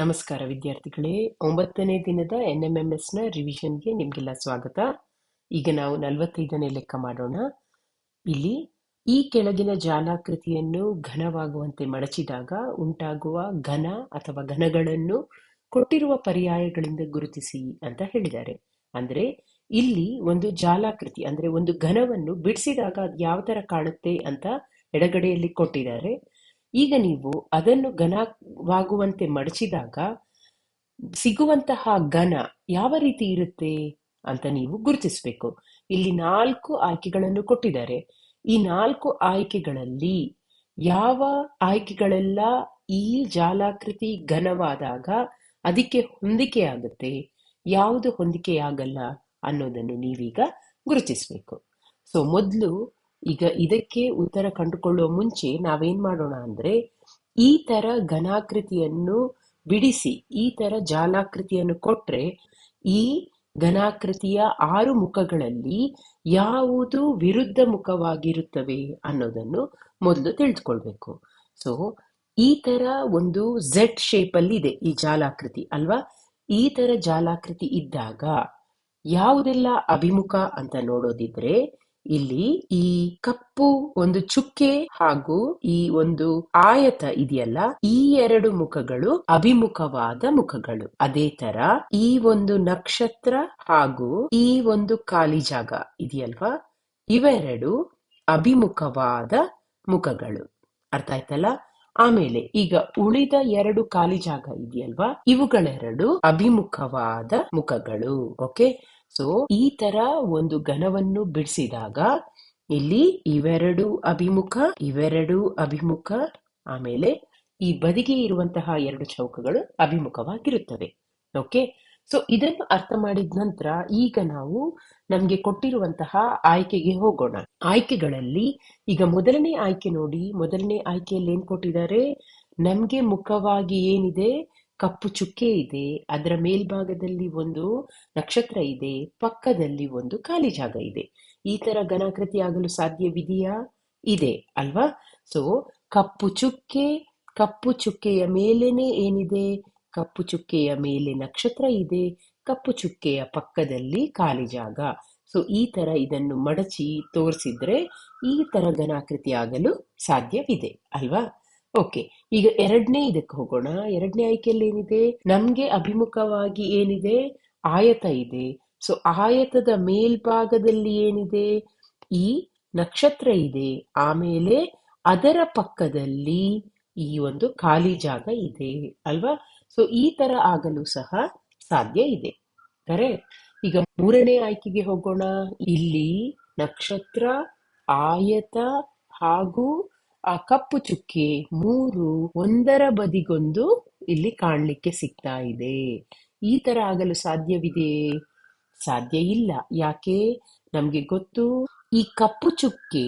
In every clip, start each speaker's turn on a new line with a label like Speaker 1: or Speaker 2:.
Speaker 1: ನಮಸ್ಕಾರ ವಿದ್ಯಾರ್ಥಿಗಳೇ, 9ನೇ ದಿನದ NMMSನ ರಿವಿಷನ್ಗೆ ನಿಮಗೆಲ್ಲ ಸ್ವಾಗತ. ಈಗ ನಾವು 45ನೇ ಲೆಕ್ಕ ಮಾಡೋಣ. ಇಲ್ಲಿ ಈ ಕೆಳಗಿನ ಜಾಲಾಕೃತಿಯನ್ನು ಘನವಾಗುವಂತೆ ಮಡಚಿದಾಗ ಉಂಟಾಗುವ ಘನ ಅಥವಾ ಘನಗಳನ್ನು ಕೊಟ್ಟಿರುವ ಪರ್ಯಾಯಗಳಿಂದ ಗುರುತಿಸಿ ಅಂತ ಹೇಳಿದ್ದಾರೆ. ಅಂದ್ರೆ ಇಲ್ಲಿ ಒಂದು ಜಾಲಾಕೃತಿ ಅಂದ್ರೆ ಒಂದು ಘನವನ್ನು ಬಿಡಿಸಿದಾಗ ಅದು ಯಾವ ತರ ಕಾಣುತ್ತೆ ಅಂತ ಎಡಗಡೆಯಲ್ಲಿ ಕೊಟ್ಟಿದ್ದಾರೆ. ಈಗ ನೀವು ಅದನ್ನು ಘನವಾಗುವಂತೆ ಮಡಚಿದಾಗ ಸಿಗುವಂತಹ ಘನ ಯಾವ ರೀತಿ ಇರುತ್ತೆ ಅಂತ ನೀವು ಗುರುತಿಸಬೇಕು. ಇಲ್ಲಿ 4 ಆಯ್ಕೆಗಳನ್ನು ಕೊಟ್ಟಿದ್ದಾರೆ. ಈ 4 ಆಯ್ಕೆಗಳಲ್ಲಿ ಯಾವ ಆಯ್ಕೆಗಳೆಲ್ಲ ಈ ಜಾಲಾಕೃತಿ ಘನವಾದಾಗ ಅದಕ್ಕೆ ಹೊಂದಿಕೆ ಆಗುತ್ತೆ, ಯಾವುದು ಹೊಂದಿಕೆಯಾಗಲ್ಲ ಅನ್ನೋದನ್ನು ನೀವೀಗ ಗುರುತಿಸಬೇಕು. ಸೊ ಮೊದಲು ಈಗ ಇದಕ್ಕೆ ಉತ್ತರ ಕಂಡುಕೊಳ್ಳುವ ಮುಂಚೆ ನಾವೇನ್ ಮಾಡೋಣ ಅಂದ್ರೆ, ಈ ತರ ಘನಾಕೃತಿಯನ್ನು ಬಿಡಿಸಿ ಈ ತರ ಜಾಲಾಕೃತಿಯನ್ನು ಕೊಟ್ರೆ ಈ ಘನಾಕೃತಿಯ 6 ಮುಖಗಳಲ್ಲಿ ಯಾವುದು ವಿರುದ್ಧ ಮುಖವಾಗಿರುತ್ತವೆ ಅನ್ನೋದನ್ನು ಮೊದಲು ತಿಳಿದುಕೊಳ್ಬೇಕು. ಸೊ ಈ ತರ ಒಂದು ಝೆಡ್ ಶೇಪ್ ಅಲ್ಲಿ ಇದೆ ಈ ಜಾಲಾಕೃತಿ ಅಲ್ವಾ. ಈ ತರ ಜಾಲಾಕೃತಿ ಇದ್ದಾಗ ಯಾವುದೆಲ್ಲ ಅಭಿಮುಖ ಅಂತ ನೋಡೋದಿದ್ರೆ, ಇಲ್ಲಿ ಈ ಕಪ್ಪು ಒಂದು ಚುಕ್ಕೆ ಹಾಗೂ ಈ ಒಂದು ಆಯತ ಇದೆಯಲ್ಲ, ಈ 2 ಮುಖಗಳು ಅಭಿಮುಖವಾದ ಮುಖಗಳು. ಅದೇ ತರ ಈ ಒಂದು ನಕ್ಷತ್ರ ಹಾಗೂ ಈ ಒಂದು ಖಾಲಿ ಜಾಗ ಇದೆಯಲ್ವಾ, ಇವೆರಡು ಅಭಿಮುಖವಾದ ಮುಖಗಳು. ಅರ್ಥ ಆಯ್ತಲ್ಲ. ಆಮೇಲೆ ಈಗ ಉಳಿದ 2 ಖಾಲಿ ಜಾಗ ಇದೆಯಲ್ವಾ, ಇವುಗಳೆರಡು ಅಭಿಮುಖವಾದ ಮುಖಗಳು. ಓಕೆ, ಸೊ ಈ ತರ ಒಂದು ಘನವನ್ನು ಬಿಡಿಸಿದಾಗ ಇಲ್ಲಿ ಇವೆರಡು ಅಭಿಮುಖ, ಇವೆರಡು ಅಭಿಮುಖ, ಆಮೇಲೆ ಈ ಬದಿಗೆ ಇರುವಂತಹ 2 ಚೌಕಗಳು ಅಭಿಮುಖವಾಗಿರುತ್ತವೆ. ಓಕೆ, ಸೊ ಇದನ್ನು ಅರ್ಥ ಮಾಡಿದ ನಂತರ ಈಗ ನಾವು ನಮ್ಗೆ ಕೊಟ್ಟಿರುವಂತಹ ಆಯ್ಕೆಗೆ ಹೋಗೋಣ. ಆಯ್ಕೆಗಳಲ್ಲಿ ಈಗ ಮೊದಲನೇ ಆಯ್ಕೆ ನೋಡಿ. ಮೊದಲನೇ ಆಯ್ಕೆಯಲ್ಲಿ ಏನ್ ಕೊಟ್ಟಿದ್ದಾರೆ, ನಮ್ಗೆ ಮುಖವಾಗಿ ಏನಿದೆ, ಕಪ್ಪು ಚುಕ್ಕೆ ಇದೆ, ಅದರ ಮೇಲ್ಭಾಗದಲ್ಲಿ ಒಂದು ನಕ್ಷತ್ರ ಇದೆ, ಪಕ್ಕದಲ್ಲಿ ಒಂದು ಖಾಲಿ ಜಾಗ ಇದೆ. ಈ ತರ ಘನಾಕೃತಿ ಆಗಲು ಸಾಧ್ಯವಿದೆಯಾ? ಇದೆ ಅಲ್ವಾ. ಸೊ ಕಪ್ಪು ಚುಕ್ಕೆಯ ಮೇಲೇನೆ ಏನಿದೆ, ಕಪ್ಪು ಚುಕ್ಕೆಯ ಮೇಲೆ ನಕ್ಷತ್ರ ಇದೆ, ಕಪ್ಪು ಚುಕ್ಕೆಯ ಪಕ್ಕದಲ್ಲಿ ಖಾಲಿ ಜಾಗ. ಸೊ ಈ ತರ ಇದನ್ನು ಮಡಚಿ ತೋರಿಸಿದ್ರೆ ಈ ತರ ಘನಾಕೃತಿ ಆಗಲು ಸಾಧ್ಯವಿದೆ ಅಲ್ವಾ. ಓಕೆ, ಈಗ ಎರಡನೇ ಇದಕ್ಕೆ ಹೋಗೋಣ. ಎರಡನೇ ಆಯ್ಕೆಯಲ್ಲಿ ಏನಿದೆ, ನಮ್ಗೆ ಅಭಿಮುಖವಾಗಿ ಏನಿದೆ, ಆಯತ ಇದೆ. ಸೊ ಆಯತದ ಮೇಲ್ಭಾಗದಲ್ಲಿ ಏನಿದೆ, ಈ ನಕ್ಷತ್ರ ಇದೆ, ಆಮೇಲೆ ಅದರ ಪಕ್ಕದಲ್ಲಿ ಈ ಒಂದು ಖಾಲಿ ಜಾಗ ಇದೆ ಅಲ್ವಾ. ಸೊ ಈ ತರ ಆಗಲು ಸಹ ಸಾಧ್ಯ ಇದೆ. ಕರೆಕ್ಟ್. ಈಗ ಮೂರನೇ ಆಯ್ಕೆಗೆ ಹೋಗೋಣ. ಇಲ್ಲಿ ನಕ್ಷತ್ರ, ಆಯತ ಹಾಗೂ ಆ ಕಪ್ಪು ಚುಕ್ಕೆ 3 ಒಂದರ ಬದಿಗೊಂದು ಇಲ್ಲಿ ಕಾಣ್ಲಿಕ್ಕೆ ಸಿಗ್ತಾ ಇದೆ. ಈ ತರ ಆಗಲು ಸಾಧ್ಯವಿದೆ? ಸಾಧ್ಯ ಇಲ್ಲ. ಯಾಕೆ? ನಮ್ಗೆ ಗೊತ್ತು, ಈ ಕಪ್ಪು ಚುಕ್ಕೆ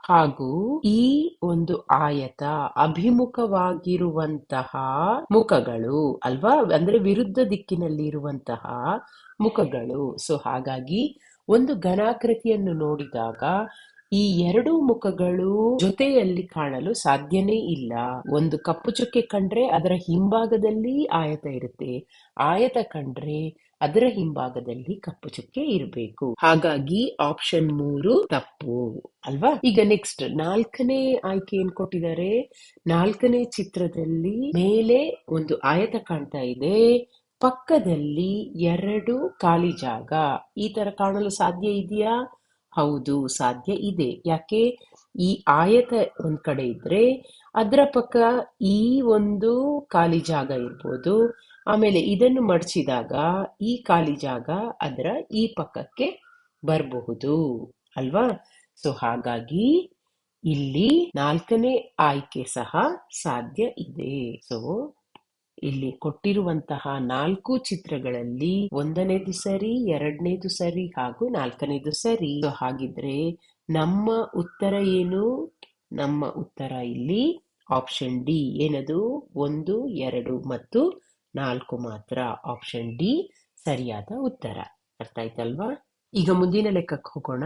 Speaker 1: ಹಾಗೂ ಈ ಒಂದು ಆಯತ ಅಭಿಮುಖವಾಗಿರುವಂತಹ ಮುಖಗಳು ಅಲ್ವಾ, ಅಂದ್ರೆ ವಿರುದ್ಧ ದಿಕ್ಕಿನಲ್ಲಿ ಇರುವಂತಹ ಮುಖಗಳು. ಸೊ ಹಾಗಾಗಿ ಒಂದು ಘನಾಕೃತಿಯನ್ನು ನೋಡಿದಾಗ ಈ 2 ಮುಖಗಳು ಜೊತೆಯಲ್ಲಿ ಕಾಣಲು ಸಾಧ್ಯನೇ ಇಲ್ಲ. ಒಂದು ಕಪ್ಪು ಚುಕ್ಕೆ ಕಂಡ್ರೆ ಅದರ ಹಿಂಭಾಗದಲ್ಲಿ ಆಯತ ಇರುತ್ತೆ, ಆಯತ ಕಂಡ್ರೆ ಅದರ ಹಿಂಭಾಗದಲ್ಲಿ ಕಪ್ಪು ಚುಕ್ಕೆ ಇರಬೇಕು. ಹಾಗಾಗಿ ಆಪ್ಷನ್ 3 ತಪ್ಪು ಅಲ್ವಾ. ಈಗ ನೆಕ್ಸ್ಟ್ 4ನೇ ಆಯ್ಕೆ ಏನ್ ಕೊಟ್ಟಿದ್ದಾರೆ, 4ನೇ ಚಿತ್ರದಲ್ಲಿ ಮೇಲೆ ಒಂದು ಆಯತ ಕಾಣ್ತಾ ಇದೆ, ಪಕ್ಕದಲ್ಲಿ 2 ಖಾಲಿ ಜಾಗ. ಈ ತರ ಕಾಣಲು ಸಾಧ್ಯ ಇದೆಯಾ? ಹೌದು, ಸಾಧ್ಯ ಇದೆ. ಯಾಕೆ? ಈ ಆಯತ ಒಂದ್ ಕಡೆ ಇದ್ರೆ ಅದರ ಪಕ್ಕ ಈ ಒಂದು ಖಾಲಿ ಜಾಗ ಇರ್ಬೋದು, ಆಮೇಲೆ ಇದನ್ನು ಮಡಚಿದಾಗ ಈ ಖಾಲಿ ಜಾಗ ಅದರ ಈ ಪಕ್ಕಕ್ಕೆ ಬರಬಹುದು ಅಲ್ವಾ. ಸೊ ಹಾಗಾಗಿ ಇಲ್ಲಿ 4ನೇ ಆಯ್ಕೆ ಸಹ ಸಾಧ್ಯ ಇದೆ. ಸೊ ಇಲ್ಲಿ ಕೊಟ್ಟಿರುವಂತಹ 4 ಚಿತ್ರಗಳಲ್ಲಿ 1ನೇದು ಸರಿ, 2ನೇದು ಸರಿ ಹಾಗೂ 4ನೇದು ಸರಿ. ಸೊ ಹಾಗಿದ್ರೆ ನಮ್ಮ ಉತ್ತರ ಏನು? ನಮ್ಮ ಉತ್ತರ ಇಲ್ಲಿ ಆಪ್ಷನ್ ಡಿ. ಏನದು? 1, 2 ಮತ್ತು 4 ಮಾತ್ರ. ಆಪ್ಷನ್ ಡಿ ಸರಿಯಾದ ಉತ್ತರ. ಅರ್ಥ ಆಯ್ತಲ್ವಾ. ಈಗ ಮುಂದಿನ ಲೆಕ್ಕಕ್ಕೆ ಹೋಗೋಣ.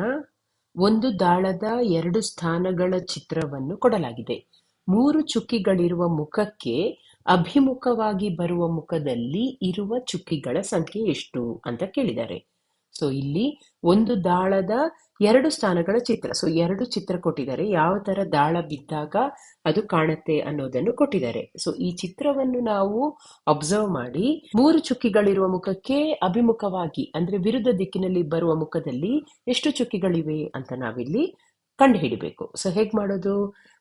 Speaker 1: ಒಂದು ದಾಳದ 2 ಸ್ಥಾನಗಳ ಚಿತ್ರವನ್ನು ಕೊಡಲಾಗಿದೆ. 3 ಚುಕ್ಕಿಗಳಿರುವ ಮುಖಕ್ಕೆ ಅಭಿಮುಖವಾಗಿ ಬರುವ ಮುಖದಲ್ಲಿ ಇರುವ ಚುಕ್ಕಿಗಳ ಸಂಖ್ಯೆ ಎಷ್ಟು ಅಂತ ಕೇಳಿದ್ದಾರೆ. ಸೊ ಇಲ್ಲಿ ಒಂದು ದಾಳದ 2 ಸ್ಥಾನಗಳ ಚಿತ್ರ. ಸೊ 2 ಚಿತ್ರ ಕೊಟ್ಟಿದ್ದಾರೆ. ಯಾವ ತರ ದಾಳ ಬಿದ್ದಾಗ ಅದು ಕಾಣುತ್ತೆ ಅನ್ನೋದನ್ನು ಕೊಟ್ಟಿದ್ದಾರೆ. ಸೊ ಈ ಚಿತ್ರವನ್ನು ನಾವು ಅಬ್ಸರ್ವ್ ಮಾಡಿ 3 ಚುಕ್ಕಿಗಳಿರುವ ಮುಖಕ್ಕೆ ಅಭಿಮುಖವಾಗಿ ಅಂದ್ರೆ ವಿರುದ್ಧ ದಿಕ್ಕಿನಲ್ಲಿ ಬರುವ ಮುಖದಲ್ಲಿ ಎಷ್ಟು ಚುಕ್ಕಿಗಳಿವೆ ಅಂತ ನಾವಿಲ್ಲಿ ಕಂಡು ಹಿಡಿಬೇಕು. ಸೊ ಹೇಗ್ ಮಾಡೋದು?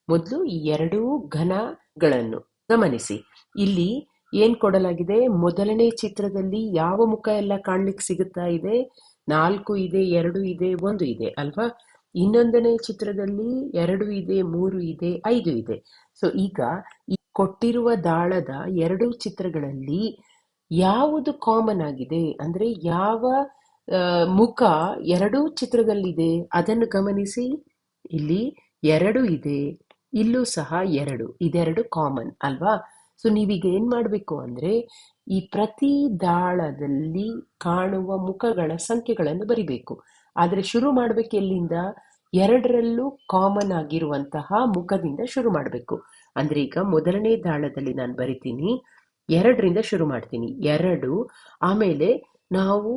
Speaker 1: ಮೊದಲು ಈ 2 ಘನಗಳನ್ನು ಗಮನಿಸಿ. ಇಲ್ಲಿ ಏನ್ ಕೊಡಲಾಗಿದೆ? ಮೊದಲನೇ ಚಿತ್ರದಲ್ಲಿ ಯಾವ ಮುಖ ಎಲ್ಲ ಕಾಣ್ಲಿಕ್ಕೆ ಸಿಗುತ್ತಾ ಇದೆ? 4 ಇದೆ, 2 ಇದೆ, 1 ಇದೆ ಅಲ್ವಾ? ಇನ್ನೊಂದನೇ ಚಿತ್ರದಲ್ಲಿ 2 ಇದೆ, 3 ಇದೆ, 5 ಇದೆ. ಸೊ ಈಗ ಈ ಕೊಟ್ಟಿರುವ ದಾಳದ 2 ಚಿತ್ರಗಳಲ್ಲಿ ಯಾವುದು ಕಾಮನ್ ಆಗಿದೆ ಅಂದ್ರೆ ಯಾವ ಮುಖ 2 ಚಿತ್ರದಲ್ಲಿದೆ ಅದನ್ನು ಗಮನಿಸಿ. ಇಲ್ಲಿ 2 ಇದೆ, ಇಲ್ಲೂ ಸಹ 2, ಇದೆರಡು ಕಾಮನ್ ಅಲ್ವಾ? ಸೊ ನೀವೀಗ ಏನ್ ಮಾಡ್ಬೇಕು ಅಂದ್ರೆ ಈ ಪ್ರತಿ ದಾಳದಲ್ಲಿ ಕಾಣುವ ಮುಖಗಳ ಸಂಖ್ಯೆಗಳನ್ನು ಬರಿಬೇಕು. ಆದ್ರೆ ಶುರು ಮಾಡ್ಬೇಕು ಎಲ್ಲಿಂದ? 2ರಲ್ಲೂ ಕಾಮನ್ ಆಗಿರುವಂತಹ ಮುಖದಿಂದ ಶುರು ಮಾಡ್ಬೇಕು. ಅಂದ್ರೆ ಈಗ ಮೊದಲನೇ ದಾಳದಲ್ಲಿ ನಾನು ಬರಿತೀನಿ, 2ರಿಂದ ಶುರು ಮಾಡ್ತೀನಿ. 2, ಆಮೇಲೆ ನಾವು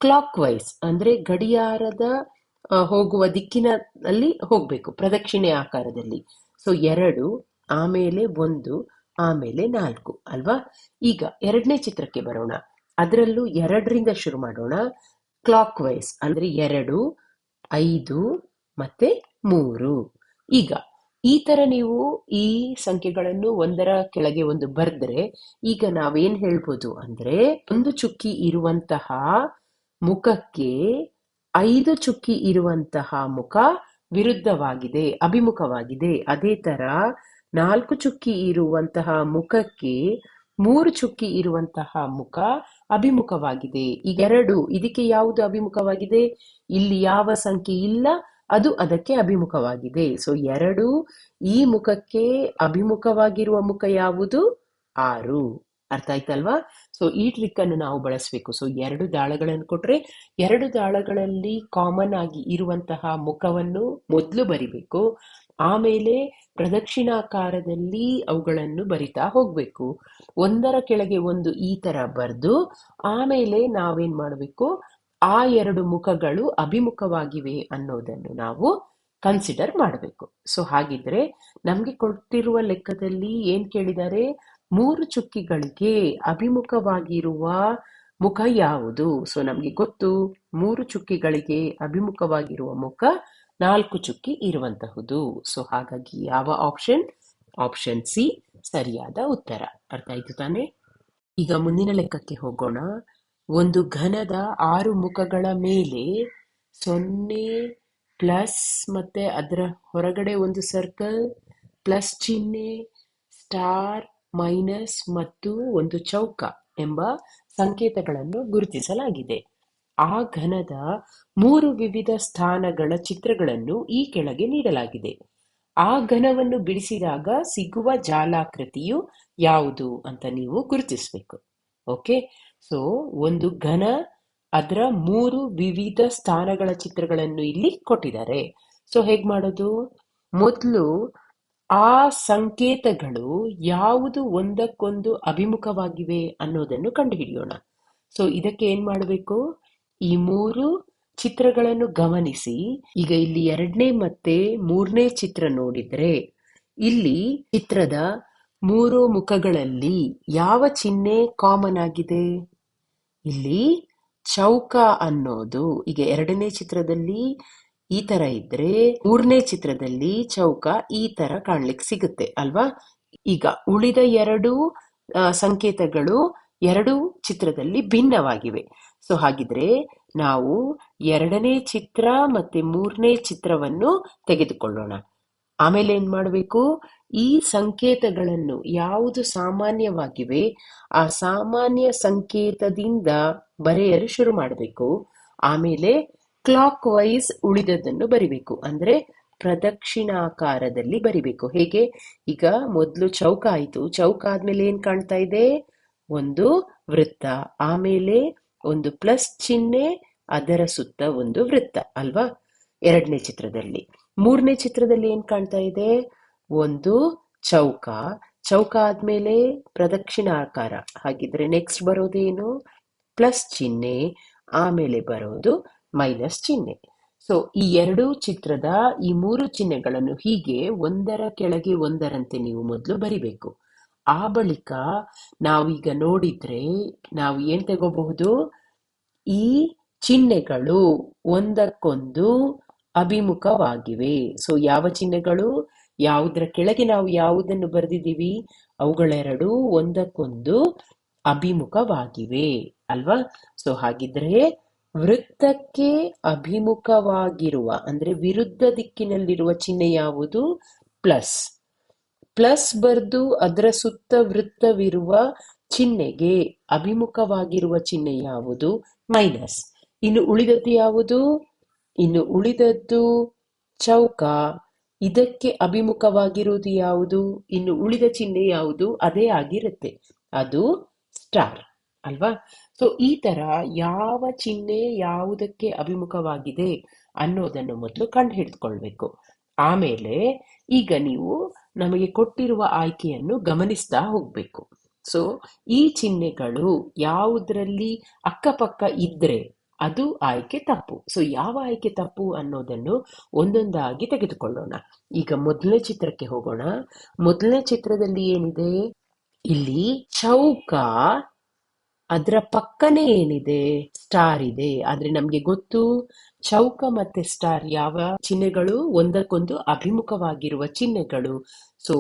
Speaker 1: ಕ್ಲಾಕ್ ವೈಸ್ ಅಂದ್ರೆ ಗಡಿಯಾರದ ಹೋಗುವ ದಿಕ್ಕಿನಲ್ಲಿ ಹೋಗ್ಬೇಕು, ಪ್ರದಕ್ಷಿಣೆ ಆಕಾರದಲ್ಲಿ. ಸೊ 2, ಆಮೇಲೆ 1, ಆಮೇಲೆ 4 ಅಲ್ವಾ? ಈಗ 2ನೇ ಚಿತ್ರಕ್ಕೆ ಬರೋಣ. ಅದರಲ್ಲೂ 2ರಿಂದ ಶುರು ಮಾಡೋಣ. ಕ್ಲಾಕ್ ವೈಸ್ ಅಂದ್ರೆ 2, 5 ಮತ್ತೆ 3. ಈಗ ಈ ತರ ನೀವು ಈ ಸಂಖ್ಯೆಗಳನ್ನು ಒಂದರ ಕೆಳಗೆ ಒಂದು ಬರ್ದ್ರೆ ಈಗ ನಾವೇನ್ ಹೇಳ್ಬೋದು ಅಂದ್ರೆ ಒಂದು ಚುಕ್ಕಿ ಇರುವಂತಹ ಮುಖಕ್ಕೆ 5 ಚುಕ್ಕಿ ಇರುವಂತಹ ಮುಖ ವಿರುದ್ಧವಾಗಿದೆ, ಅಭಿಮುಖವಾಗಿದೆ. ಅದೇ ತರ 4 ಚುಕ್ಕಿ ಇರುವಂತಹ ಮುಖಕ್ಕೆ 3 ಚುಕ್ಕಿ ಇರುವಂತಹ ಮುಖ ಅಭಿಮುಖವಾಗಿದೆ. ಈಗ 2 ಇದಕ್ಕೆ ಯಾವುದು ಅಭಿಮುಖವಾಗಿದೆ? ಇಲ್ಲಿ ಯಾವ ಸಂಖ್ಯೆ ಇಲ್ಲ, ಅದು ಅದಕ್ಕೆ ಅಭಿಮುಖವಾಗಿದೆ. ಸೊ 2 ಈ ಮುಖಕ್ಕೆ ಅಭಿಮುಖವಾಗಿರುವ ಮುಖ ಯಾವುದು? 6. ಅರ್ಥ ಆಯ್ತಲ್ವಾ? ಸೊ ಈ ಟ್ರಿಕ್ ಅನ್ನು ನಾವು ಬಳಸಬೇಕು. ಸೊ 2 ದಾಳಗಳನ್ನು ಕೊಟ್ರೆ 2 ದಾಳಗಳಲ್ಲಿ ಕಾಮನ್ ಆಗಿ ಇರುವಂತಹ ಮುಖವನ್ನು ಮೊದಲು ಬರಿಬೇಕು. ಆಮೇಲೆ ಪ್ರದಕ್ಷಿಣಾಕಾರದಲ್ಲಿ ಅವುಗಳನ್ನು ಬರಿತಾ ಹೋಗ್ಬೇಕು. ಒಂದರ ಕೆಳಗೆ ಒಂದು ಈ ತರ ಬರೆದು ಆಮೇಲೆ ನಾವೇನ್ ಮಾಡಬೇಕು? ಆ 2 ಮುಖಗಳು ಅಭಿಮುಖವಾಗಿವೆ ಅನ್ನೋದನ್ನು ನಾವು ಕನ್ಸಿಡರ್ ಮಾಡಬೇಕು. ಸೊ ಹಾಗಿದ್ರೆ ನಮ್ಗೆ ಕೊಟ್ಟಿರುವ ಲೆಕ್ಕದಲ್ಲಿ ಏನ್ ಕೇಳಿದ್ದಾರೆ? 3 ಚುಕ್ಕಿಗಳಿಗೆ ಅಭಿಮುಖವಾಗಿರುವ ಮುಖ ಯಾವುದು? ಸೊ ನಮ್ಗೆ ಗೊತ್ತು 3 ಚುಕ್ಕಿಗಳಿಗೆ ಅಭಿಮುಖವಾಗಿರುವ ಮುಖ 4 ಚುಕ್ಕಿ ಇರುವಂತಹುದು. ಸೊ ಹಾಗಾಗಿ ಯಾವ ಆಪ್ಷನ್? ಆಪ್ಷನ್ ಸಿ ಸರಿಯಾದ ಉತ್ತರ. ಅರ್ಥ ಆಯ್ತು ತಾನೆ? ಈಗ ಮುಂದಿನ ಲೆಕ್ಕಕ್ಕೆ ಹೋಗೋಣ. ಒಂದು ಘನದ 6 ಮುಖಗಳ ಮೇಲೆ 0 ಪ್ಲಸ್ ಮತ್ತೆ ಅದರ ಹೊರಗಡೆ ಒಂದು ಸರ್ಕಲ್, ಪ್ಲಸ್ ಚಿಹ್ನೆ, ಸ್ಟಾರ್, ಮೈನಸ್ ಮತ್ತು ಒಂದು ಚೌಕ ಎಂಬ ಸಂಕೇತಗಳನ್ನು ಗುರುತಿಸಲಾಗಿದೆ. ಆ ಘನದ 3 ವಿವಿಧ ಸ್ಥಾನಗಳ ಚಿತ್ರಗಳನ್ನು ಈ ಕೆಳಗೆ ನೀಡಲಾಗಿದೆ. ಆ ಘನವನ್ನು ಬಿಡಿಸಿದಾಗ ಸಿಗುವ ಜಾಲಾಕೃತಿಯು ಯಾವುದು ಅಂತ ನೀವು ಗುರುತಿಸಬೇಕು. ಓಕೆ, ಸೊ ಒಂದು ಘನ, ಅದರ 3 ವಿವಿಧ ಸ್ಥಾನಗಳ ಚಿತ್ರಗಳನ್ನು ಇಲ್ಲಿ ಕೊಟ್ಟಿದ್ದಾರೆ. ಸೊ ಹೇಗ್ ಮಾಡೋದು? ಮೊದಲು ಆ ಸಂಕೇತಗಳು ಯಾವುದು ಒಂದಕ್ಕೊಂದು ಅಭಿಮುಖವಾಗಿವೆ ಅನ್ನೋದನ್ನು ಕಂಡುಹಿಡಿಯೋಣ. ಸೊ ಇದಕ್ಕೆ ಏನ್ ಮಾಡಬೇಕು? ಈ 3 ಚಿತ್ರಗಳನ್ನು ಗಮನಿಸಿ. ಈಗ ಇಲ್ಲಿ 2ನೇ ಮತ್ತೆ 3ನೇ ಚಿತ್ರ ನೋಡಿದ್ರೆ ಇಲ್ಲಿ ಚಿತ್ರದ 3 ಮುಖಗಳಲ್ಲಿ ಯಾವ ಚಿಹ್ನೆ ಕಾಮನ್ ಆಗಿದೆ? ಇಲ್ಲಿ ಚೌಕ ಅನ್ನೋದು. ಈಗ 2ನೇ ಚಿತ್ರದಲ್ಲಿ ಈ ತರ ಇದ್ರೆ 3ನೇ ಚಿತ್ರದಲ್ಲಿ ಚೌಕ ಈ ತರ ಕಾಣ್ಲಿಕ್ಕೆ ಸಿಗುತ್ತೆ ಅಲ್ವಾ? ಈಗ ಉಳಿದ 2 ಸಂಕೇತಗಳು 2 ಚಿತ್ರದಲ್ಲಿ ಭಿನ್ನವಾಗಿವೆ. ಸೊ ಹಾಗಿದ್ರೆ ನಾವು 2ನೇ ಚಿತ್ರ ಮತ್ತೆ 3ನೇ ಚಿತ್ರವನ್ನು ತೆಗೆದುಕೊಳ್ಳೋಣ. ಆಮೇಲೆ ಏನ್ ಮಾಡಬೇಕು? ಈ ಸಂಕೇತಗಳನ್ನು ಯಾವುದು ಸಾಮಾನ್ಯವಾಗಿವೆ ಆ ಸಾಮಾನ್ಯ ಸಂಕೇತದಿಂದ ಬರೆಯಲು ಶುರು ಮಾಡಬೇಕು. ಆಮೇಲೆ ಕ್ಲಾಕ್ ವೈಸ್ ಉಳಿದದನ್ನು ಬರಿಬೇಕು, ಅಂದ್ರೆ ಪ್ರದಕ್ಷಿಣಾಕಾರದಲ್ಲಿ ಬರಿಬೇಕು. ಹೇಗೆ? ಈಗ ಮೊದಲು ಚೌಕ ಆಯ್ತು, ಚೌಕ ಆದ್ಮೇಲೆ ಏನ್ ಕಾಣ್ತಾ ಇದೆ? ಒಂದು ವೃತ್ತ, ಆಮೇಲೆ ಒಂದು ಪ್ಲಸ್ ಚಿಹ್ನೆ, ಅದರ ಸುತ್ತ ಒಂದು ವೃತ್ತ ಅಲ್ವಾ 2ನೇ ಚಿತ್ರದಲ್ಲಿ. 3ನೇ ಚಿತ್ರದಲ್ಲಿ ಏನ್ ಕಾಣ್ತಾ ಇದೆ? ಒಂದು ಚೌಕ, ಚೌಕ ಆದ್ಮೇಲೆ ಪ್ರದಕ್ಷಿಣಾಕಾರ. ಹಾಗಿದ್ರೆ ನೆಕ್ಸ್ಟ್ ಬರೋದೇನು? ಪ್ಲಸ್ ಚಿಹ್ನೆ, ಆಮೇಲೆ ಬರೋದು ಮೈನಸ್ ಚಿಹ್ನೆ. ಸೊ ಈ ಎರಡೂ ಚಿತ್ರದ ಈ ಮೂರು ಚಿಹ್ನೆಗಳನ್ನು ಹೀಗೆ ಒಂದರ ಕೆಳಗೆ ಒಂದರಂತೆ ನೀವು ಮೊದಲು ಬರಿಬೇಕು. ಆ ಬಳಿಕ ನಾವೀಗ ನೋಡಿದ್ರೆ ನಾವು ಏನ್ ತಗೋಬಹುದು? ಈ ಚಿಹ್ನೆಗಳು ಒಂದಕ್ಕೊಂದು ಅಭಿಮುಖವಾಗಿವೆ. ಸೊ ಯಾವ ಚಿಹ್ನೆಗಳು? ಯಾವುದರ ಕೆಳಗೆ ನಾವು ಯಾವುದನ್ನು ಬರೆದಿದ್ದೀವಿ ಅವುಗಳೆರಡೂ ಒಂದಕ್ಕೊಂದು ಅಭಿಮುಖವಾಗಿವೆ ಅಲ್ವಾ? ಸೊ ಹಾಗಿದ್ರೆ ವೃತ್ತಕ್ಕೆ ಅಭಿಮುಖವಾಗಿರುವ ಅಂದ್ರೆ ವಿರುದ್ಧ ದಿಕ್ಕಿನಲ್ಲಿರುವ ಚಿಹ್ನೆ ಯಾವುದು? ಪ್ಲಸ್. ಪ್ಲಸ್ ಬರ್ದು ಅದರ ಸುತ್ತ ವೃತ್ತವಿರುವ ಚಿಹ್ನೆಗೆ ಅಭಿಮುಖವಾಗಿರುವ ಚಿಹ್ನೆ ಯಾವುದು? ಮೈನಸ್. ಇನ್ನು ಉಳಿದದ್ದು ಯಾವುದು? ಇನ್ನು ಉಳಿದದ್ದು ಚೌಕ. ಇದಕ್ಕೆ ಅಭಿಮುಖವಾಗಿರುವುದು ಯಾವುದು? ಇನ್ನು ಉಳಿದ ಚಿಹ್ನೆ ಯಾವುದು? ಅದೇ ಆಗಿರುತ್ತೆ, ಅದು ಸ್ಟಾರ್ ಅಲ್ವಾ? ಸೊ ಈ ತರ ಯಾವ ಚಿಹ್ನೆ ಯಾವುದಕ್ಕೆ ಅಭಿಮುಖವಾಗಿದೆ ಅನ್ನೋದನ್ನು ಮೊದಲು ಕಂಡು ಹಿಡಿದುಕೊಳ್ಬೇಕು. ಆಮೇಲೆ ಈಗ ನೀವು ನಮಗೆ ಕೊಟ್ಟಿರುವ ಆಯ್ಕೆಯನ್ನು ಗಮನಿಸ್ತಾ ಹೋಗ್ಬೇಕು. ಸೊ ಈ ಚಿಹ್ನೆಗಳು ಯಾವುದರಲ್ಲಿ ಅಕ್ಕಪಕ್ಕ ಇದ್ರೆ ಅದು ಆಯ್ಕೆ ತಪ್ಪು. ಸೊ ಯಾವ ಆಯ್ಕೆ ತಪ್ಪು ಅನ್ನೋದನ್ನು ಒಂದೊಂದಾಗಿ ತೆಗೆದುಕೊಳ್ಳೋಣ. ಈಗ ಮೊದಲನೇ ಚಿತ್ರಕ್ಕೆ ಹೋಗೋಣ. ಮೊದಲನೇ ಚಿತ್ರದಲ್ಲಿ ಏನಿದೆ? ಇಲ್ಲಿ ಚೌಕ, ಅದರ ಪಕ್ಕನೇ ಏನಿದೆ? ಸ್ಟಾರ್ ಇದೆ. ಆದ್ರೆ ನಮ್ಗೆ ಗೊತ್ತು ಚೌಕ ಮತ್ತೆ ಸ್ಟಾರ್ ಯಾವ ಚಿಹ್ನೆಗಳು? ಒಂದಕ್ಕೊಂದು ಅಭಿಮುಖವಾಗಿರುವ ಚಿಹ್ನೆಗಳು. ಸೊ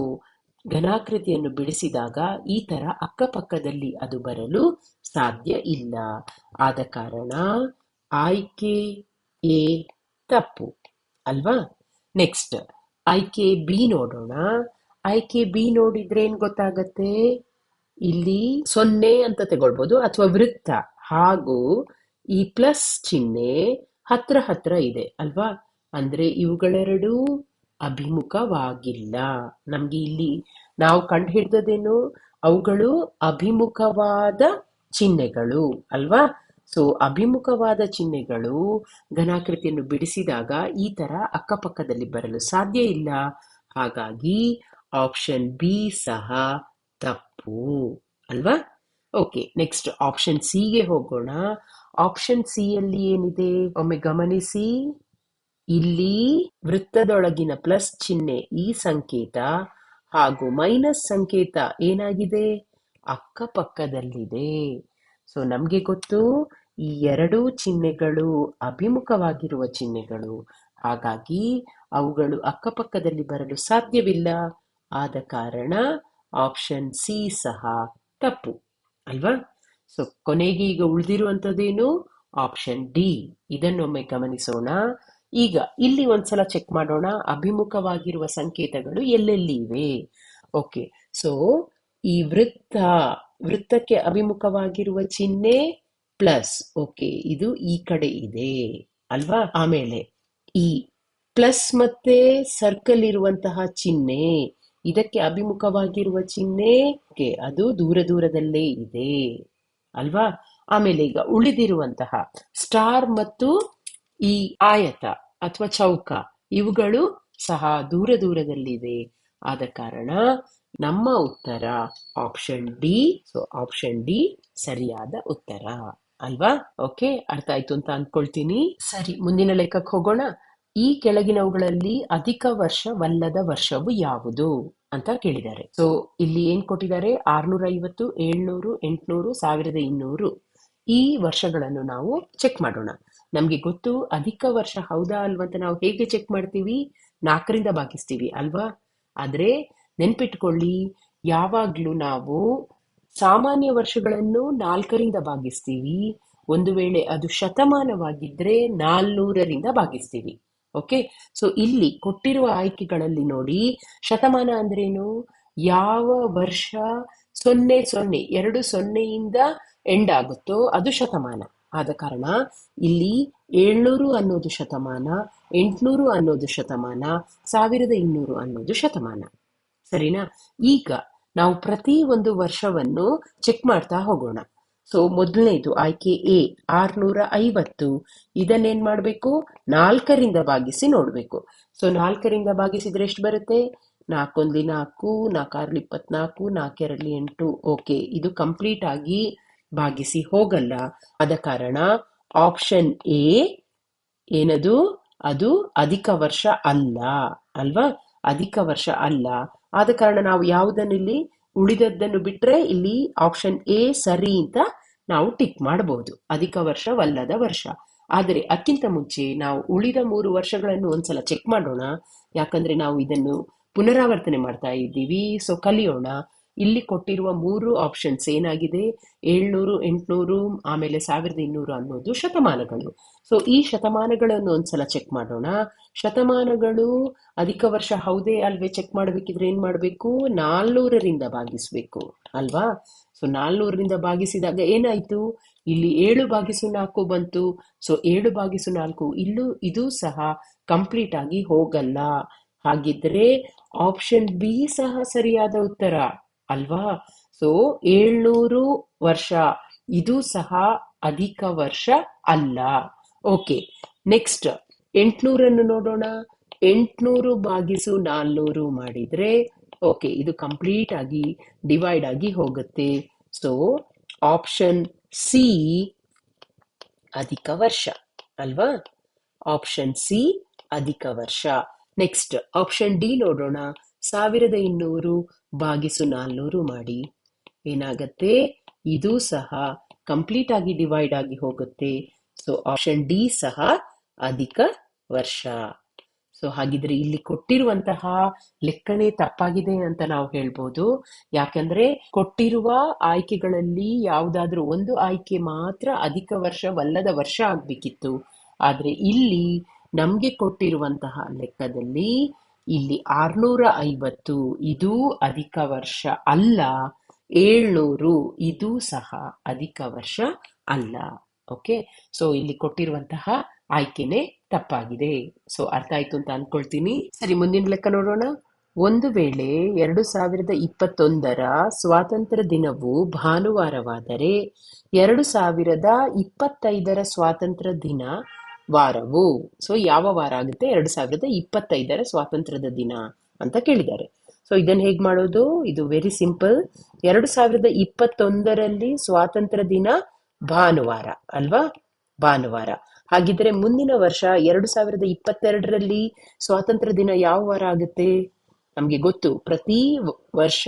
Speaker 1: ಘನಾಕೃತಿಯನ್ನು ಬಿಡಿಸಿದಾಗ ಈ ತರ ಅಕ್ಕಪಕ್ಕದಲ್ಲಿ ಅದು ಬರಲು ಸಾಧ್ಯ ಇಲ್ಲ. ಆದ ಕಾರಣ ಆಯ್ಕೆ ಎ ತಪ್ಪು ಅಲ್ವಾ? ನೆಕ್ಸ್ಟ್ ಆಯ್ಕೆ ಬಿ ನೋಡೋಣ. ಆಯ್ಕೆ ಬಿ ನೋಡಿದ್ರೆ ಏನ್ ಗೊತ್ತಾಗತ್ತೆ? ಇಲ್ಲಿ 0 ಅಂತ ತಗೊಳ್ಬೋದು ಅಥವಾ ವೃತ್ತ ಹಾಗೂ ಈ ಪ್ಲಸ್ ಚಿಹ್ನೆ ಹತ್ರ ಹತ್ರ ಇದೆ ಅಲ್ವಾ? ಅಂದ್ರೆ ಇವುಗಳೆರಡೂ ಅಭಿಮುಖವಾಗಿಲ್ಲ. ನಮ್ಗೆ ಇಲ್ಲಿ ನಾವು ಕಂಡು ಹಿಡ್ದದೇನು? ಅವುಗಳು ಅಭಿಮುಖವಾದ ಚಿಹ್ನೆಗಳು ಅಲ್ವಾ? ಸೊ ಅಭಿಮುಖವಾದ ಚಿಹ್ನೆಗಳು ಘನಾಕೃತಿಯನ್ನು ಬಿಡಿಸಿದಾಗ ಈ ತರ ಅಕ್ಕಪಕ್ಕದಲ್ಲಿ ಬರಲು ಸಾಧ್ಯ ಇಲ್ಲ. ಹಾಗಾಗಿ ಆಪ್ಷನ್ ಬಿ ಸಹ ತಪ್ಪು ಅಲ್ವಾ? ಓಕೆ, ನೆಕ್ಸ್ಟ್ ಆಪ್ಷನ್ ಸಿ ಗೆ ಹೋಗೋಣ. ಆಪ್ಷನ್ ಸಿ ಯಲ್ಲಿ ಏನಿದೆ ಒಮ್ಮೆ ಗಮನಿಸಿ. ಇಲ್ಲಿ ವೃತ್ತದೊಳಗಿನ ಪ್ಲಸ್ ಚಿಹ್ನೆ ಈ ಸಂಕೇತ ಹಾಗೂ ಮೈನಸ್ ಸಂಕೇತ ಏನಾಗಿದೆ? ಅಕ್ಕಪಕ್ಕದಲ್ಲಿದೆ. ಸೊ ನಮ್ಗೆ ಗೊತ್ತು ಈ ಎರಡೂ ಚಿಹ್ನೆಗಳು ಅಭಿಮುಖವಾಗಿರುವ ಚಿಹ್ನೆಗಳು. ಹಾಗಾಗಿ ಅವುಗಳು ಅಕ್ಕಪಕ್ಕದಲ್ಲಿ ಬರಲು ಸಾಧ್ಯವಿಲ್ಲ. ಆದ ಕಾರಣ ಆಪ್ಷನ್ ಸಿ ಸಹ ತಪ್ಪು ಅಲ್ವಾ? ಸೊ ಕೊನೆಗೆ ಈಗ ಉಳಿದಿರುವಂತದ್ದೇನು? Option D. ಇದನ್ನೊಮ್ಮೆ ಗಮನಿಸೋಣ. ಈಗ ಇಲ್ಲಿ ಒಂದ್ಸಲ ಚೆಕ್ ಮಾಡೋಣ, ಅಭಿಮುಖವಾಗಿರುವ ಸಂಕೇತಗಳು ಎಲ್ಲೆಲ್ಲಿ ಇವೆ. ಓಕೆ, ಸೊ ಈ ವೃತ್ತಕ್ಕೆ ಅಭಿಮುಖವಾಗಿರುವ ಚಿಹ್ನೆ ಪ್ಲಸ್. ಓಕೆ, ಇದು ಈ ಕಡೆ ಇದೆ ಅಲ್ವಾ? ಆಮೇಲೆ ಈ ಪ್ಲಸ್ ಮತ್ತೆ ಸರ್ಕಲ್ ಇರುವಂತಹ ಚಿಹ್ನೆ, ಇದಕ್ಕೆ ಅಭಿಮುಖವಾಗಿರುವ ಚಿಹ್ನೆ ಅದು ದೂರ ದೂರದಲ್ಲೇ ಇದೆ ಅಲ್ವಾ? ಆಮೇಲೆ ಈಗ ಉಳಿದಿರುವಂತಹ ಸ್ಟಾರ್ ಮತ್ತು ಈ ಆಯತ ಅಥವಾ ಚೌಕ ಇವುಗಳು ಸಹ ದೂರ ದೂರದಲ್ಲಿವೆ. ಆದ ಕಾರಣ ನಮ್ಮ ಉತ್ತರ option D. So option D ಸರಿಯಾದ ಉತ್ತರ ಅಲ್ವಾ? ಓಕೆ, ಅರ್ಥ ಆಯ್ತು ಅಂತ ಅಂದ್ಕೊಳ್ತೀನಿ. ಸರಿ, ಮುಂದಿನ ಲೆಕ್ಕಕ್ಕೆ ಹೋಗೋಣ. ಈ ಕೆಳಗಿನವುಗಳಲ್ಲಿ ಅಧಿಕ ವರ್ಷವಲ್ಲದ ವರ್ಷವು ಯಾವುದು ಅಂತ ಕೇಳಿದ್ದಾರೆ. ಸೊ ಇಲ್ಲಿ ಏನ್ ಕೊಟ್ಟಿದ್ದಾರೆ? 650, 700, 800, 1200 ಈ ವರ್ಷಗಳನ್ನು ನಾವು ಚೆಕ್ ಮಾಡೋಣ. ನಮ್ಗೆ ಗೊತ್ತು ಅಧಿಕ ವರ್ಷ ಹೌದಾ ಅಲ್ವಾ ಅಂತ ನಾವು ಹೇಗೆ ಚೆಕ್ ಮಾಡ್ತೀವಿ? 4ರಿಂದ ಭಾಗಿಸ್ತೀವಿ ಅಲ್ವಾ? ಆದ್ರೆ ನೆನ್ಪಿಟ್ಕೊಳ್ಳಿ, ಯಾವಾಗ್ಲೂ ನಾವು ಸಾಮಾನ್ಯ ವರ್ಷಗಳನ್ನು 4ರಿಂದ ಭಾಗಿಸ್ತೀವಿ. ಒಂದು ವೇಳೆ ಅದು ಶತಮಾನವಾಗಿದ್ರೆ 400ರಿಂದ ಭಾಗಿಸ್ತೀವಿ. ಓಕೆ, ಸೊ ಇಲ್ಲಿ ಕೊಟ್ಟಿರುವ ಆಯ್ಕೆಗಳಲ್ಲಿ ನೋಡಿ, ಶತಮಾನ ಅಂದ್ರೇನು? ಯಾವ ವರ್ಷ 00 2 0ಯಿಂದ ಎಂಡ್ ಆಗುತ್ತೋ ಅದು ಶತಮಾನ. ಆದ ಕಾರಣ ಇಲ್ಲಿ 700 ಅನ್ನೋದು ಶತಮಾನ, 800 ಅನ್ನೋದು ಶತಮಾನ, 1200 ಅನ್ನೋದು ಶತಮಾನ. ಸರಿನಾ? ಈಗ ನಾವು ಪ್ರತಿ ಒಂದು ವರ್ಷವನ್ನು ಚೆಕ್ ಮಾಡ್ತಾ ಹೋಗೋಣ. ಸೊ ಮೊದಲನೇದು ಆಯ್ಕೆ ಎ 650. ಇದನ್ನೇನ್ ಮಾಡ್ಬೇಕು? 4ರಿಂದ ಭಾಗಿಸಿ ನೋಡ್ಬೇಕು. ಸೊ 4ರಿಂದ ಭಾಗಿಸಿದ್ರೆ ಎಷ್ಟು ಬರುತ್ತೆ? 4 4, 4 24, 4 8. ಓಕೆ, ಇದು ಕಂಪ್ಲೀಟ್ ಆಗಿ ಭಾಗಿಸಿ ಹೋಗಲ್ಲ. ಆದ ಕಾರಣ ಆಪ್ಷನ್ ಎ ಏನದು, ಅದು ಅಧಿಕ ವರ್ಷ ಅಲ್ಲ ಅಲ್ವಾ, ಅಧಿಕ ವರ್ಷ ಅಲ್ಲ. ಆದ ಕಾರಣ ನಾವು ಯಾವುದನ್ನಿಲ್ಲಿ ಉಳಿದದ್ದನ್ನು ಬಿಟ್ರೆ ಇಲ್ಲಿ ಆಪ್ಷನ್ ಎ ಸರಿ ಅಂತ ನಾವು ಟಿಕ್ ಮಾಡಬಹುದು, ಅಧಿಕ ವರ್ಷವಲ್ಲದ ವರ್ಷ. ಆದರೆ ಅದಕ್ಕಿಂತ ಮುಂಚೆ ನಾವು ಉಳಿದ 3 ವರ್ಷಗಳನ್ನು ಒಂದ್ಸಲ ಚೆಕ್ ಮಾಡೋಣ, ಯಾಕಂದ್ರೆ ನಾವು ಇದನ್ನು ಪುನರಾವರ್ತನೆ ಮಾಡ್ತಾ ಇದ್ದೀವಿ. ಸೊ ಕಲಿಯೋಣ. ಇಲ್ಲಿ ಕೊಟ್ಟಿರುವ 3 ಆಪ್ಷನ್ಸ್ ಏನಾಗಿದೆ, 700, 800, ಆಮೇಲೆ 1200 ಅನ್ನೋದು ಶತಮಾನಗಳು. ಸೊ ಈ ಶತಮಾನಗಳನ್ನು ಒಂದ್ಸಲ ಚೆಕ್ ಮಾಡೋಣ. ಶತಮಾನಗಳು ಅಧಿಕ ವರ್ಷ ಹೌದೇ ಅಲ್ವೇ ಚೆಕ್ ಮಾಡಬೇಕಿದ್ರೆ ಏನ್ ಮಾಡಬೇಕು, 400ರಿಂದ ಭಾಗಿಸ್ಬೇಕು ಅಲ್ವಾ. ಸೊ 400ರಿಂದ ಭಾಗಿಸಿದಾಗ ಏನಾಯ್ತು, ಇಲ್ಲಿ 7/4 ಬಂತು. ಸೊ 7/4 ಇದು ಸಹ ಕಂಪ್ಲೀಟ್ ಆಗಿ ಹೋಗಲ್ಲ. ಹಾಗಿದ್ರೆ ಆಪ್ಷನ್ ಬಿ ಸಹ ಸರಿಯಾದ ಉತ್ತರ ಅಲ್ವಾ. ಸೊ 700 ವರ್ಷ ಇದು ಸಹ ಅಧಿಕ ವರ್ಷ ಅಲ್ಲ. ಓಕೆ, ನೆಕ್ಸ್ಟ್ 800 ನೋಡೋಣ. 800/400 ಮಾಡಿದ್ರೆ ಓಕೆ, ಇದು ಕಂಪ್ಲೀಟ್ ಆಗಿ ಡಿವೈಡ್ ಆಗಿ ಹೋಗುತ್ತೆ. ಸೊ ಆಪ್ಷನ್ ಸಿ ಅಧಿಕ ವರ್ಷ ಅಲ್ವಾ, ಆಪ್ಷನ್ ಸಿ ಅಧಿಕ ವರ್ಷ. ನೆಕ್ಸ್ಟ್ ಆಪ್ಷನ್ ಡಿ ನೋಡೋಣ. 1200/400 ಮಾಡಿ ಏನಾಗತ್ತೆ, ಇದು ಸಹ ಕಂಪ್ಲೀಟ್ ಆಗಿ ಡಿವೈಡ್ ಆಗಿ ಹೋಗುತ್ತೆ. ಸೊ ಆಪ್ಷನ್ ಡಿ ಸಹ ಅಧಿಕ ವರ್ಷ. ಸೊ ಹಾಗಿದ್ರೆ ಇಲ್ಲಿ ಕೊಟ್ಟಿರುವಂತಹ ಲೆಕ್ಕನೆ ತಪ್ಪಾಗಿದೆ ಅಂತ ನಾವು ಹೇಳ್ಬೋದು. ಯಾಕಂದ್ರೆ ಕೊಟ್ಟಿರುವ ಆಯ್ಕೆಗಳಲ್ಲಿ ಯಾವುದಾದ್ರೂ ಒಂದು ಆಯ್ಕೆ ಮಾತ್ರ ಅಧಿಕ ವರ್ಷವಲ್ಲದ ವರ್ಷ ಆಗ್ಬೇಕಿತ್ತು. ಆದ್ರೆ ಇಲ್ಲಿ ನಮ್ಗೆ ಕೊಟ್ಟಿರುವಂತಹ ಲೆಕ್ಕದಲ್ಲಿ ಇಲ್ಲಿ 650 ಇದು ಅಧಿಕ ವರ್ಷ ಅಲ್ಲ, 700 ಇದು ಸಹ ಅಧಿಕ ವರ್ಷ ಅಲ್ಲ. ಓಕೆ, ಸೊ ಇಲ್ಲಿ ಕೊಟ್ಟಿರುವಂತಹ ಆಯ್ಕೆನೆ ತಪ್ಪಾಗಿದೆ. ಸೊ ಅರ್ಥ ಆಯ್ತು ಅಂತ ಅನ್ಕೊಳ್ತೀನಿ. ಸರಿ, ಮುಂದಿನ ಲೆಕ್ಕ ನೋಡೋಣ. ಒಂದು ವೇಳೆ 2021ರ ಸ್ವಾತಂತ್ರ್ಯ ದಿನವು ಭಾನುವಾರವಾದರೆ 2025ರ ಸ್ವಾತಂತ್ರ್ಯ ದಿನ ವಾರವು, ಸೊ ಯಾವ ವಾರ ಆಗುತ್ತೆ 2025ರ ಸ್ವಾತಂತ್ರ್ಯದ ದಿನ ಅಂತ ಕೇಳಿದ್ದಾರೆ. ಸೊ ಇದನ್ನ ಹೇಗ್ ಮಾಡೋದು, ಇದು ವೆರಿ ಸಿಂಪಲ್. 2021ರಲ್ಲಿ ಸ್ವಾತಂತ್ರ್ಯ ದಿನ ಭಾನುವಾರ ಅಲ್ವಾ, ಭಾನುವಾರ. ಹಾಗಿದ್ರೆ ಮುಂದಿನ ವರ್ಷ 2022ರಲ್ಲಿ ಸ್ವಾತಂತ್ರ್ಯ ದಿನ ಯಾವ ವಾರ ಆಗುತ್ತೆ, ನಮ್ಗೆ ಗೊತ್ತು, ಪ್ರತಿ ವರ್ಷ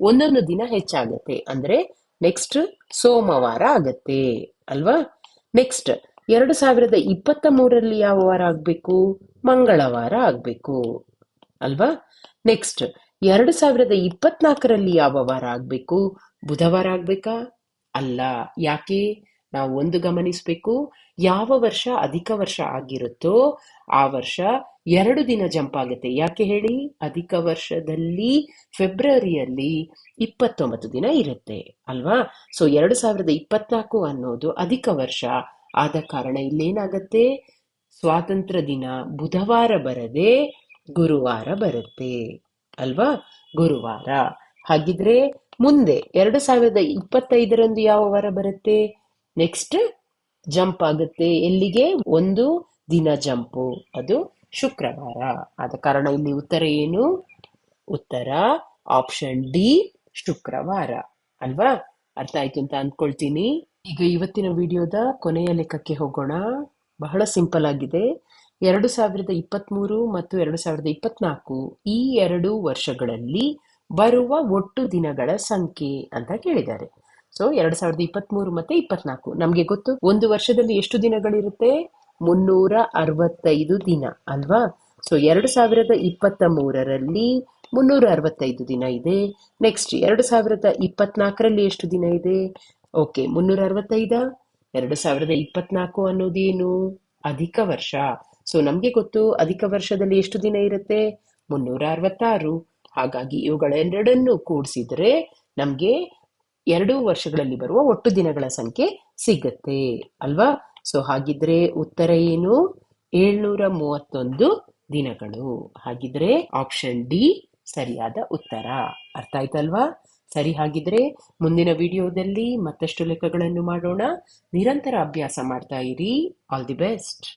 Speaker 1: ಒಂದೊಂದು ದಿನ ಹೆಚ್ಚಾಗತ್ತೆ. ಅಂದ್ರೆ ನೆಕ್ಸ್ಟ್ ಸೋಮವಾರ ಆಗತ್ತೆ ಅಲ್ವಾ. ನೆಕ್ಸ್ಟ್ 2023ರಲ್ಲಿ ಯಾವ ವಾರ ಆಗ್ಬೇಕು, ಮಂಗಳವಾರ ಆಗ್ಬೇಕು ಅಲ್ವಾ. ನೆಕ್ಸ್ಟ್ 2024ರಲ್ಲಿ ಯಾವ ವಾರ ಆಗ್ಬೇಕು, ಬುಧವಾರ ಆಗ್ಬೇಕಾ, ಅಲ್ಲ. ಯಾಕೆ, ನಾವು ಒಂದು ಗಮನಿಸ್ಬೇಕು, ಯಾವ ವರ್ಷ ಅಧಿಕ ವರ್ಷ ಆಗಿರುತ್ತೋ ಆ ವರ್ಷ 2 ದಿನ ಜಂಪ್ ಆಗುತ್ತೆ. ಯಾಕೆ ಹೇಳಿ, ಅಧಿಕ ವರ್ಷದಲ್ಲಿ ಫೆಬ್ರವರಿಯಲ್ಲಿ 29 ದಿನ ಇರುತ್ತೆ ಅಲ್ವಾ. ಸೊ 2024 ಅನ್ನೋದು ಅಧಿಕ ವರ್ಷ. ಆದ ಕಾರಣ ಇಲ್ಲೇನಾಗತ್ತೆ, ಸ್ವಾತಂತ್ರ್ಯ ದಿನ ಬುಧವಾರ ಬರದೆ ಗುರುವಾರ ಬರುತ್ತೆ ಅಲ್ವಾ, ಗುರುವಾರ. ಹಾಗಿದ್ರೆ ಮುಂದೆ 2025ರಂದು ಯಾವ ವಾರ ಬರುತ್ತೆ, ನೆಕ್ಸ್ಟ್ ಜಂಪ್ ಆಗುತ್ತೆ. ಎಲ್ಲಿಗೆ, ಒಂದು ದಿನ ಜಂಪು, ಅದು ಶುಕ್ರವಾರ. ಆದ ಕಾರಣ ಇಲ್ಲಿ ಉತ್ತರ ಏನು, ಉತ್ತರ ಆಪ್ಷನ್ ಡಿ ಶುಕ್ರವಾರ ಅಲ್ವಾ. ಅರ್ಥ ಆಯ್ತು ಅಂತ ಅಂದ್ಕೊಳ್ತೀನಿ. ಈಗ ಇವತ್ತಿನ ವಿಡಿಯೋದ ಕೊನೆಯ ಲೆಕ್ಕಕ್ಕೆ ಹೋಗೋಣ. ಬಹಳ ಸಿಂಪಲ್ ಆಗಿದೆ. 2023 ಮತ್ತು 2024 ಈ 2 ವರ್ಷಗಳಲ್ಲಿ ಬರುವ ಒಟ್ಟು ದಿನಗಳ ಸಂಖ್ಯೆ ಅಂತ ಕೇಳಿದ್ದಾರೆ. ಸೊ 2023 ಮತ್ತೆ 24 ನಮ್ಗೆ ಗೊತ್ತು, ಒಂದು ವರ್ಷದಲ್ಲಿ ಎಷ್ಟು ದಿನಗಳಿರುತ್ತೆ, 365 ದಿನ ಅಲ್ವಾ. ಸೊ 2023ರಲ್ಲಿ 365 ದಿನ ಇದೆ. ನೆಕ್ಸ್ಟ್ 2024ರಲ್ಲಿ ಎಷ್ಟು ದಿನ ಇದೆ, ಓಕೆ 365. 2024 ಅನ್ನೋದೇನು, ಅಧಿಕ ವರ್ಷ. ಸೊ ನಮ್ಗೆ ಗೊತ್ತು ಅಧಿಕ ವರ್ಷದಲ್ಲಿ ಎಷ್ಟು ದಿನ ಇರುತ್ತೆ, 366. ಹಾಗಾಗಿ ಇವುಗಳೆರಡನ್ನು ಕೂಡಿಸಿದ್ರೆ ನಮ್ಗೆ 2 ವರ್ಷಗಳಲ್ಲಿ ಬರುವ ಒಟ್ಟು ದಿನಗಳ ಸಂಖ್ಯೆ ಸಿಗತ್ತೆ ಅಲ್ವಾ. ಸೊ ಹಾಗಿದ್ರೆ ಉತ್ತರ ಏನು, 731 ದಿನಗಳು. ಹಾಗಿದ್ರೆ ಆಪ್ಷನ್ ಡಿ ಸರಿಯಾದ ಉತ್ತರ. ಅರ್ಥ ಆಯ್ತಲ್ವಾ. ಸರಿ, ಹಾಗಿದ್ರೆ ಮುಂದಿನ ವಿಡಿಯೋದಲ್ಲಿ ಮತ್ತಷ್ಟು ಲೆಕ್ಕಗಳನ್ನು ಮಾಡೋಣ. ನಿರಂತರ ಅಭ್ಯಾಸ ಮಾಡ್ತಾ ಇರಿ. All the best.